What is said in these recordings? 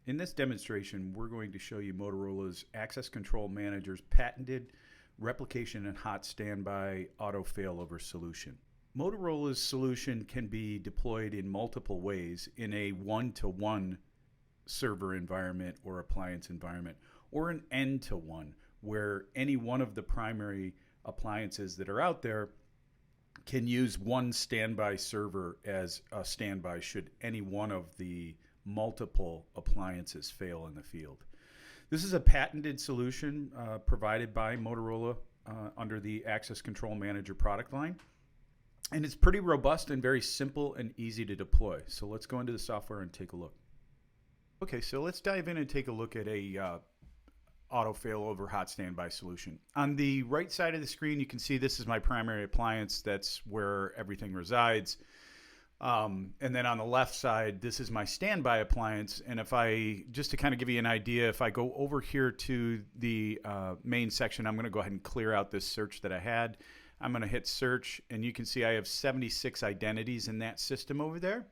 In this demonstration, we're going to show you Motorola's Access Control Manager's patented replication and hot standby auto failover solution. Motorola's solution can be deployed in multiple ways in a one-to-one server environment or appliance environment, or an N-to-one, where any one of the primary appliances that are out there can use one standby server as a standby should any one of the multiple appliances fail in the field. This is a patented solution provided by Motorola under the Access Control Manager product line. And it's pretty robust and very simple and easy to deploy. So let's go into the software and take a look. Okay, so let's dive in and take a look at a auto failover hot standby solution. On the right side of the screen, you can see this is my primary appliance. That's where everything resides. And then on the left side, this is my standby appliance. And if I, just to kind of give you an idea, if I go over here to the main section, I'm going to go ahead and clear out this search that I had. I'm going to hit search, and you can see I have 76 identities in that system over there.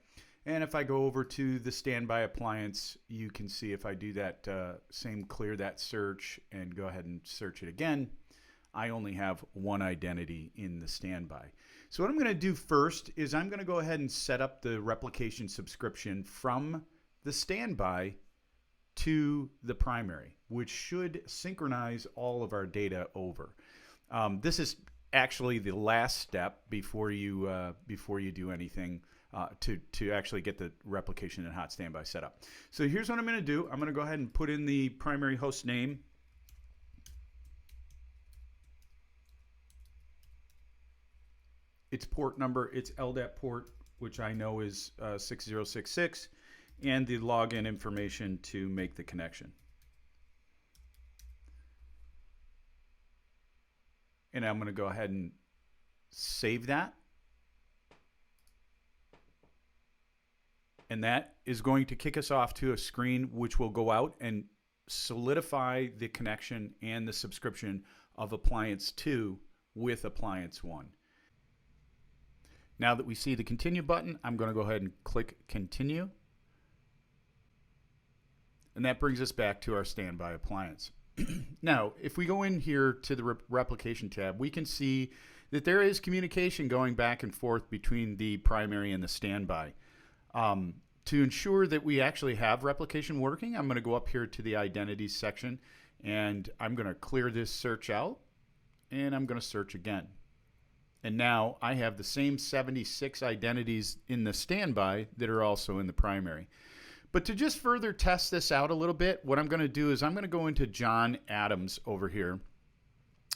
And if I go over to the standby appliance, you can see if I do that same clear that search and go ahead and search it again, I only have one identity in the standby. So what I'm going to do first is I'm going to go ahead and set up the replication subscription from the standby to the primary, which should synchronize all of our data over. This is actually the last step before you do anything to actually get the replication and hot standby set up. So here's what I'm going to do. I'm going to go ahead and put in the primary host name. Its port number, its LDAP port, which I know is 6066, and the login information to make the connection. And I'm going to go ahead and save that. And that is going to kick us off to a screen which will go out and solidify the connection and the subscription of Appliance 2 with Appliance 1. Now that we see the continue button, I'm going to go ahead and click continue. And that brings us back to our standby appliance. Now, if we go in here to the replication tab, we can see that there is communication going back and forth between the primary and the standby. To ensure that we actually have replication working, I'm going to go up here to the identities section, and I'm going to clear this search out, and I'm going to search again. And now I have the same 76 identities in the standby that are also in the primary. But to just further test this out a little bit, what I'm going to do is I'm going to go into John Adams over here.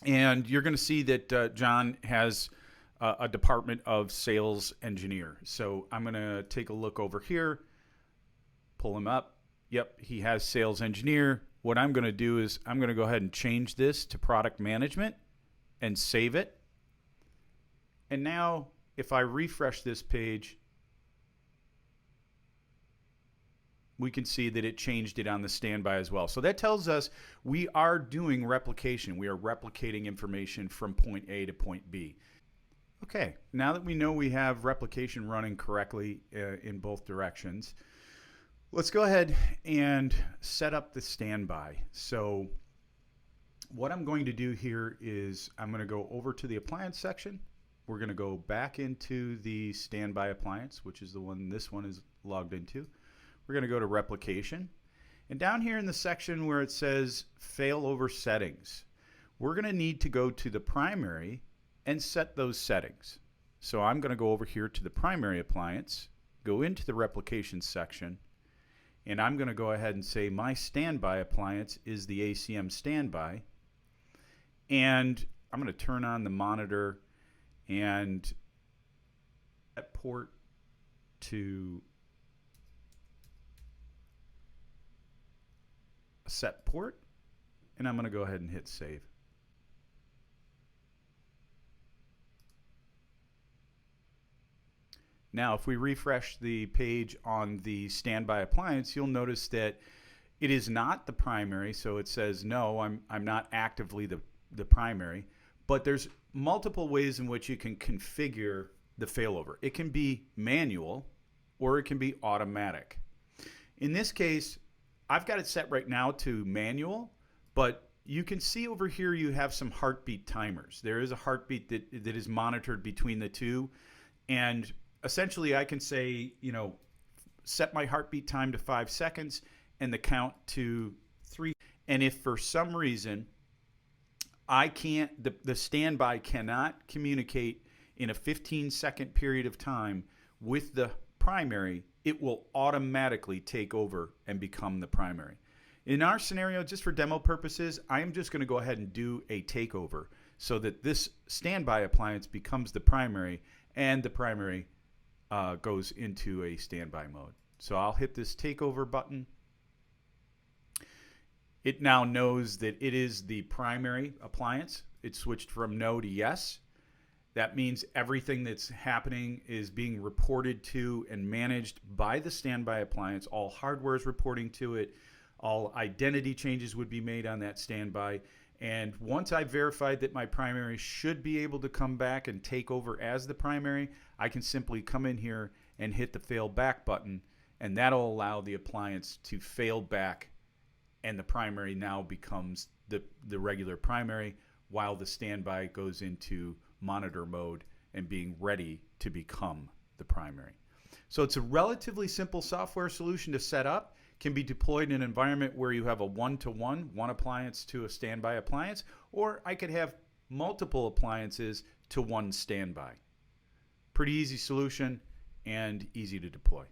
And you're going to see that John has a department of sales engineer. So I'm going to take a look over here, pull him up. Yep, he has sales engineer. What I'm going to do is I'm going to go ahead and change this to product management and save it. And now if I refresh this page, we can see that it changed it on the standby as well. So that tells us we are doing replication. We are replicating information from point A to point B. Okay, now that we know we have replication running correctly in both directions, let's go ahead and set up the standby. So what I'm going to do here is I'm going to go over to the appliance section. We're going to go back into the standby appliance, which is the one this one is logged into. We're going to go to replication. And down here in the section where it says failover settings, we're going to need to go to the primary and set those settings. So I'm going to go over here to the primary appliance, go into the replication section, and I'm going to go ahead and say my standby appliance is the ACM standby. And I'm going to turn on the monitor and that port to a set port, and I'm going to go ahead and hit save. Now, if we refresh the page on the standby appliance, you'll notice that it is not the primary, so it says no, I'm not actively the primary, but there's multiple ways in which you can configure the failover. It can be manual or it can be automatic. In this case, I've got it set right now to manual, but you can see over here you have some heartbeat timers. There is a heartbeat that is monitored between the two. And essentially I can say, set my heartbeat time to 5 seconds and the count to 3. And if for some reason I can't, the standby cannot communicate in a 15-second period of time with the primary, it will automatically take over and become the primary. In our scenario, just for demo purposes, I am just going to go ahead and do a takeover so that this standby appliance becomes the primary and the primary goes into a standby mode. So I'll hit this takeover button. It now knows that it is the primary appliance. It switched from no to yes. That means everything that's happening is being reported to and managed by the standby appliance. All hardware is reporting to it. All identity changes would be made on that standby. And once I've verified that my primary should be able to come back and take over as the primary, I can simply come in here and hit the fail back button, and that'll allow the appliance to fail back, and the primary now becomes the regular primary while the standby goes into monitor mode and being ready to become the primary. So it's a relatively simple software solution to set up. Can be deployed in an environment where you have a one-to-one, one appliance to a standby appliance, or I could have multiple appliances to one standby. Pretty easy solution and easy to deploy.